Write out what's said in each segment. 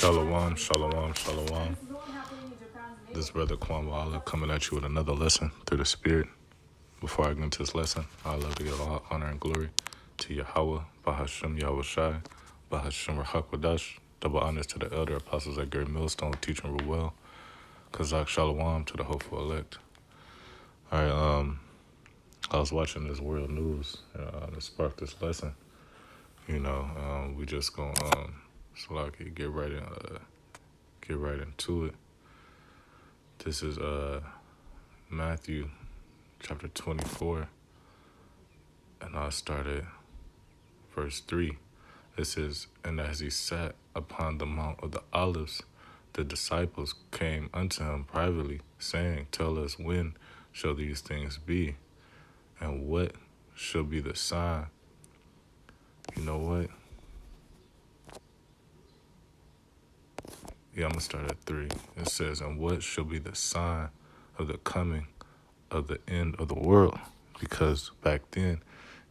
Shalom, shalom, shalom. This brother Kwamwala coming at you with another lesson through the Spirit. Before I get into this lesson, I'd love to give all honor and glory to Yahweh, Bahashem Yahweh Shai, Bahashem Rahakwadash. Double honors to the elder apostles at Great Millstone, teaching real well. Kazak Shalom to the hopeful elect. All right, I was watching this world news and it sparked this lesson. We just gonna so I could get right into it. This is Matthew chapter 24, and I started verse 3. It says, "And as he sat upon the Mount of the Olives, the disciples came unto him privately, saying, Tell us, when shall these things be? And what shall be the sign?" You know what? Yeah, I'm going to start at 3. It says, "And what shall be the sign of the coming of the end of the world?" Because back then,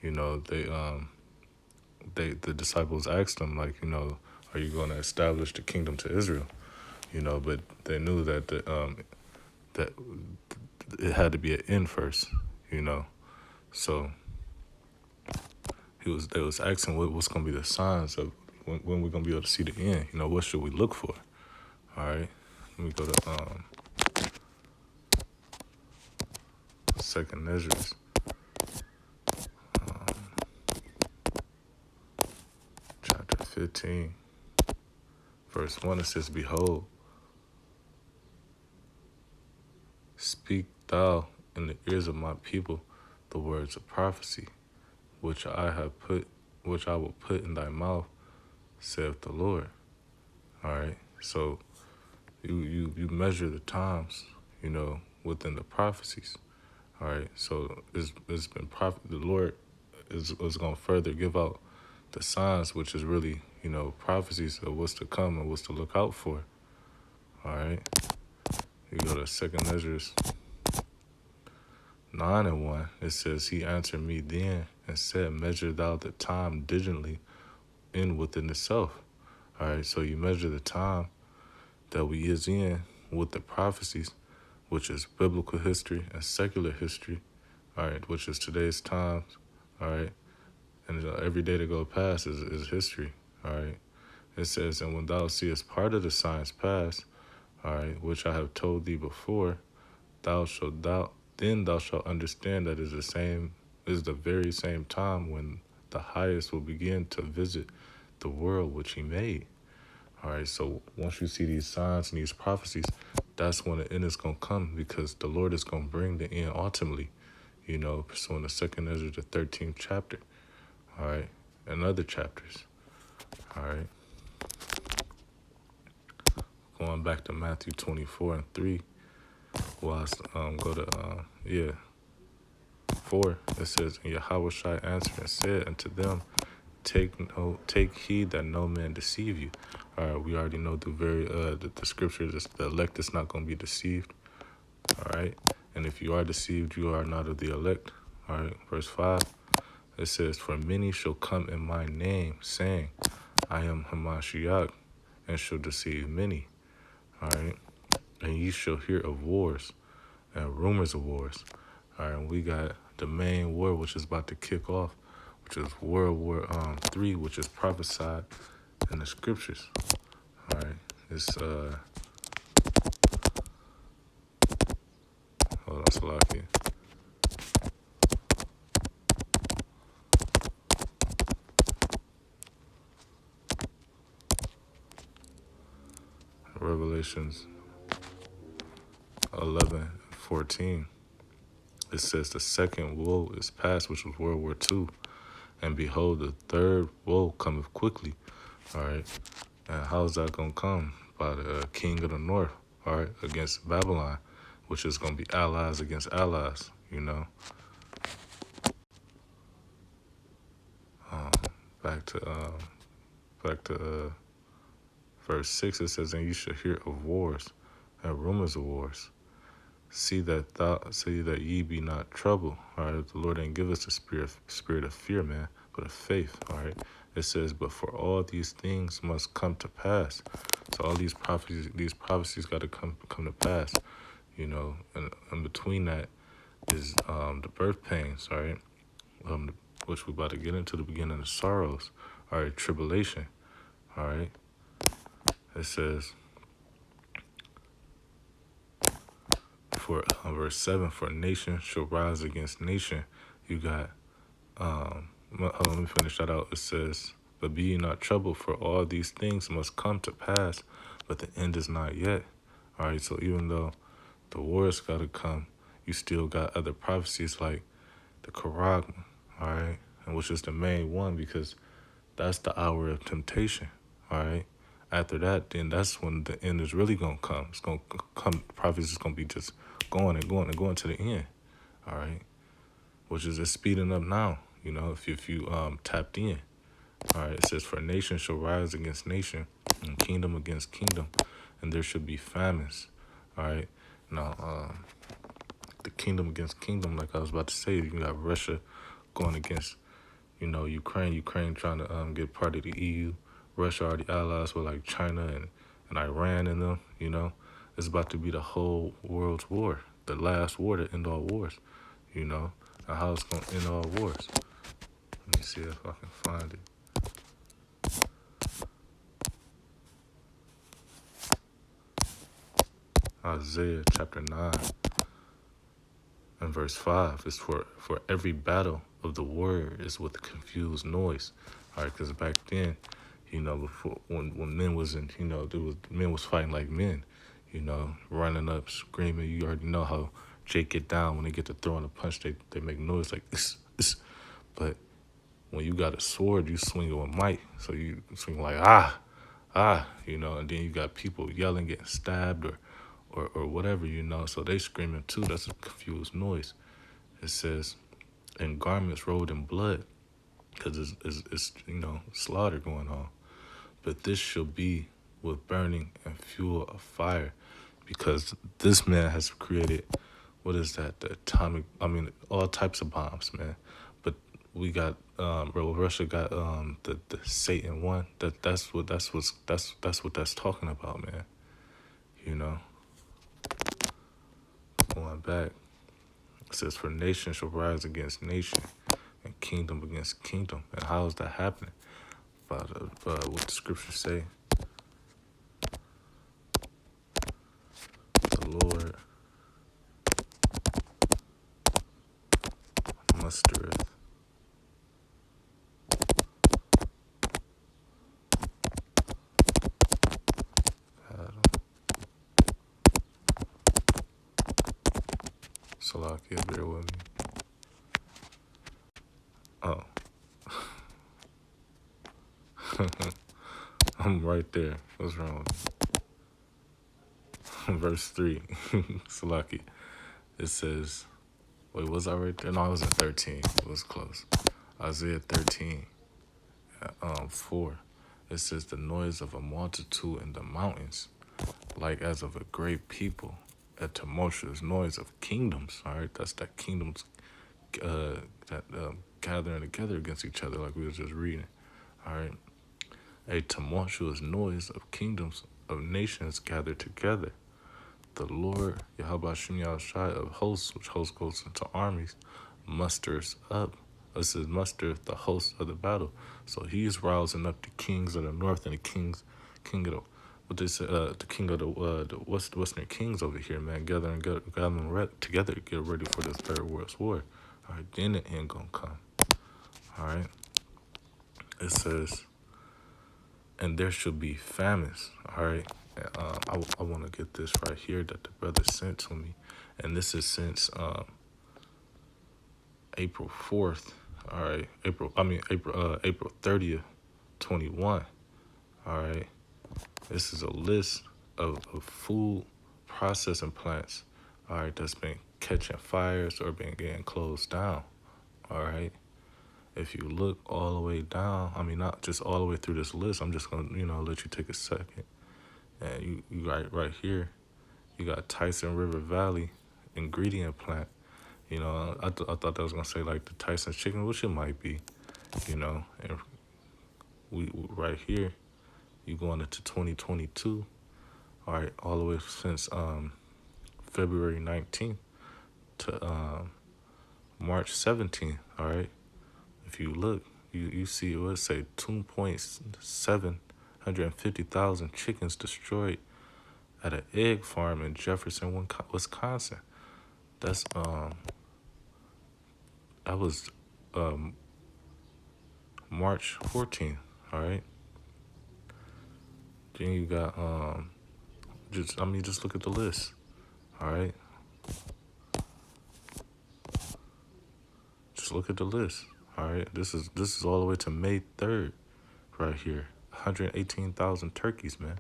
the disciples asked him, like, are you going to establish the kingdom to Israel? But they knew that that it had to be an end first, So they was asking what's going to be the signs of when we're going to be able to see the end. What should we look for? All right, let me go to Second Measures. Chapter 15, verse 1, it says, "Behold, speak thou in the ears of my people the words of prophecy, which I will put in thy mouth, saith the Lord." All right, so you measure the times, within the prophecies. All right, so it's been the Lord is going to further give out the signs, which is really, prophecies of what's to come and what's to look out for. All right, you go to Second Measures 9:1. It says, "He answered me then and said, Measure thou the time diligently in within itself." All right, so you measure the time that we is in with the prophecies, which is biblical history and secular history, all right, which is today's times, all right, and every day that go past is history, all right. It says, "And when thou seest part of the signs pass, all right, which I have told thee before, thou shalt understand that is the very same time when the highest will begin to visit the world which he made." All right, so once you see these signs and these prophecies, that's when the end is going to come, because the Lord is going to bring the end ultimately, pursuing the Second Ezra, the 13th chapter, all right, and other chapters, all right. Going back to Matthew 24:3, well, go to, 4, it says, "And Yahweh Shai answered and said unto them, Take heed that no man deceive you." All right, we already know the scriptures, the elect is not going to be deceived. All right, and if you are deceived, you are not of the elect. All right, verse 5, it says, "For many shall come in my name, saying, I am Hamashiach, and shall deceive many." All right, "And ye shall hear of wars and rumors of wars." All right, and we got the main war, which is about to kick off, which is World War III, which is prophesied in the scriptures. All right, it's hold on, Salaki. Revelations 11:14. It says, "The second woe is past, which was World War II. And behold, the third woe cometh quickly." All right, and how's that going to come? By the king of the north, all right, against Babylon, which is going to be allies against allies, Back to verse 6, it says, "And you shall hear of wars and rumors of wars. See that ye be not troubled." All right, the Lord ain't give us a spirit of fear, man, but of faith. All right, It says, but for all these things must come to pass. So all these prophecies got to come to pass. And in between that is the birth pains, all right? Which we're about to get into, the beginning of sorrows, all right, tribulation, all right? It says, for verse 7, for nation shall rise against nation. You got, hold on, let me finish that out. It says, but be ye not troubled, for all these things must come to pass, but the end is not yet. All right, so even though the wars got to come, you still got other prophecies like the Karagma, all right, and which is the main one because that's the hour of temptation, all right. After that, then that's when the end is really gonna come. It's gonna come. Prophecy is gonna be just going and going and going to the end, all right. Which is just speeding up now. If you tapped in, all right. It says, "For nation shall rise against nation, and kingdom against kingdom, and there should be famines." All right. Now, the kingdom against kingdom, like I was about to say, you got Russia going against, Ukraine. Ukraine trying to get part of the EU. Russia are the allies with like China and Iran and them. It's about to be the whole world's war, the last war to end all wars. And how it's gonna end all wars. Let me see if I can find it. Isaiah chapter 9 and verse 5 is for every battle of the word is with confused noise. All right, because back then, before when men was in, men was fighting like men, running up, screaming. You already know how Jake get down when they get to throwing a punch. They make noise like this, this. But when you got a sword, you swing it with might. So you swing like and then you got people yelling, getting stabbed or whatever, So they screaming too. That's a confused noise. It says, and garments rolled in blood, because it's slaughter going on. But this shall be with burning and fuel of fire, because this man has created, what is that? The atomic, all types of bombs, man. But we got, Russia got the Satan one. That's what that's talking about, man. Going back, it says, for nation shall rise against nation, and kingdom against kingdom. And how is that happening? By what the scriptures say. The Lord mustereth battle. Salakia, bear with me. Oh. I'm right there. What's wrong with me? Verse 3. Salaki. It says, wait, was I right there? No, I was at 13. It was close. Isaiah 13, 4. It says, the noise of a multitude in the mountains, like as of a great people, a tumultuous noise of kingdoms. All right, that's that kingdoms gathering together against each other, like we were just reading. All right, a tumultuous noise of kingdoms of nations gathered together. The Lord, Yahweh Shem Yahushai of hosts, which host goes into armies, musters up. It says muster the host of the battle. So he's rousing up the kings of the north and the king of the, what they say, the king of the western kings over here, man, gathering together to get ready for this third world war. All right, then the end gonna come. All right, it says, and there shall be famines. All right. I want to get this right here that the brother sent to me, and this is since April 4th. All right, April 30th, 21. All right, this is a list of food processing plants. All right, that's been catching fires or been getting closed down. All right, if you look all the way down, not just all the way through this list. I'm just gonna let you take a second. And you right here, you got Tyson River Valley ingredient plant. I thought that was gonna say like the Tyson chicken, which it might be, and we right here, you going into 2022, all right, all the way since February 19th to March 17th, all right. If you look, you see it would say 2,750,000 chickens destroyed at an egg farm in Jefferson, Wisconsin. That's that was um March 14th, all right. Then you got just look at the list, all right. Just look at the list, all right. This is all the way to May 3rd, right here. 118,000 turkeys, man.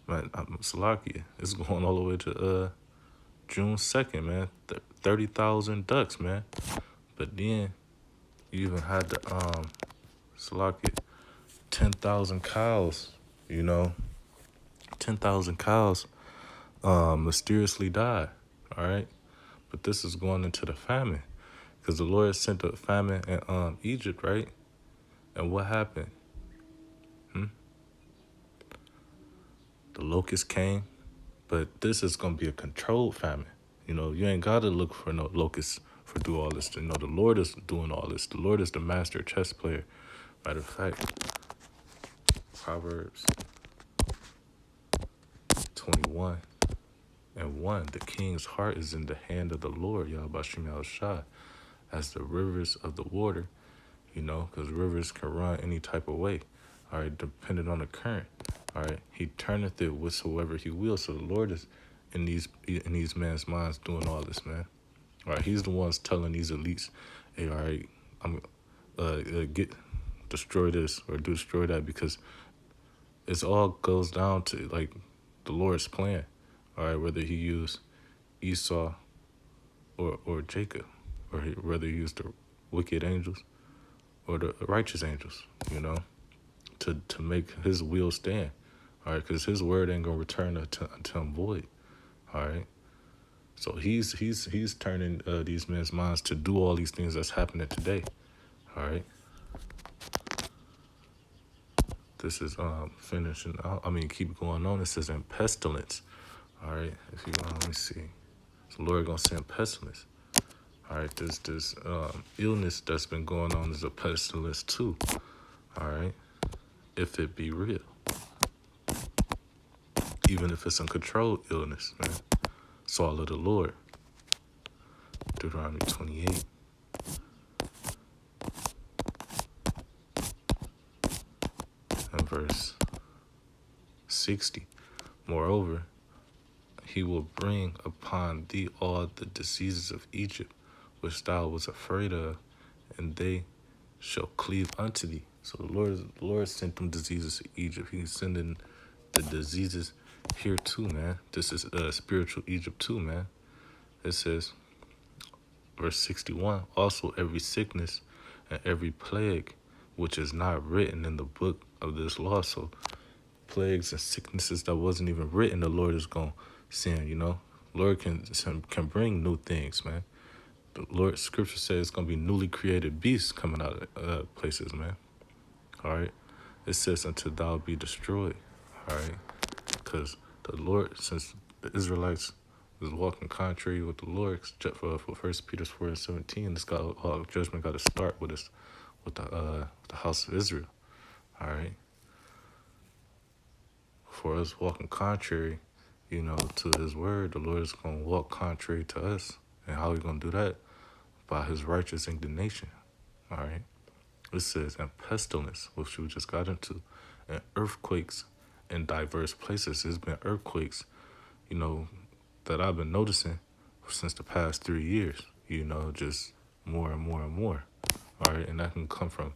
Man, Slovakia. It's going all the way to June 2nd, man. 30,000 ducks, man. But then you even had the Slovakia 10,000 cows. 10,000 cows mysteriously died. All right, but this is going into the famine because the Lord sent a famine in Egypt, right? And what happened? The locusts came, but this is gonna be a controlled famine. You ain't gotta look for no locusts for do all this. The Lord is doing all this. The Lord is the master chess player. Matter of fact, Proverbs 21:1. The king's heart is in the hand of the Lord, Yahbashim Yahushua, as the rivers of the water, because rivers can run any type of way, all right, depending on the current, all right. He turneth it whatsoever he will. So the Lord is in these men's minds doing all this, man. All right, he's the ones telling these elites, hey, all right, I'm get destroy this or destroy that, because it's all goes down to like the Lord's plan, all right, whether he used Esau or Jacob, or whether he used the wicked angels or the righteous angels, to make his will stand, all right, because his word ain't gonna return unto him void, all right. So he's turning these men's minds to do all these things that's happening today, all right. This is finishing. Keep going on. It says in pestilence, all right. If you let me see, the Lord gonna send pestilence. All right, this illness that's been going on is a pestilence too. All right, if it be real, even if it's a controlled illness, man. Saul of the Lord. Deuteronomy 28. And verse 60. Moreover, he will bring upon thee all the diseases of Egypt, which thou was afraid of, and they shall cleave unto thee. So the Lord sent them diseases to Egypt. He's sending the diseases here too, man. This is spiritual Egypt too, man. It says, verse 61, also every sickness and every plague which is not written in the book of this law. So plagues and sicknesses that wasn't even written, the Lord is going to send, Lord can bring new things, man. The Lord scripture says it's going to be newly created beasts coming out of places, man. All right. It says until thou be destroyed. All right. Because the Lord, since the Israelites was walking contrary with the Lord, for 1 Peter 4:17, this judgment got to start with us, with the house of Israel. All right. For us walking contrary, to his word, the Lord is going to walk contrary to us. And how he going to do that? By his righteous indignation. All right. It says, and pestilence, which we just got into, and earthquakes in diverse places. There's been earthquakes, that I've been noticing since the past 3 years, just more and more and more. All right. And that can come from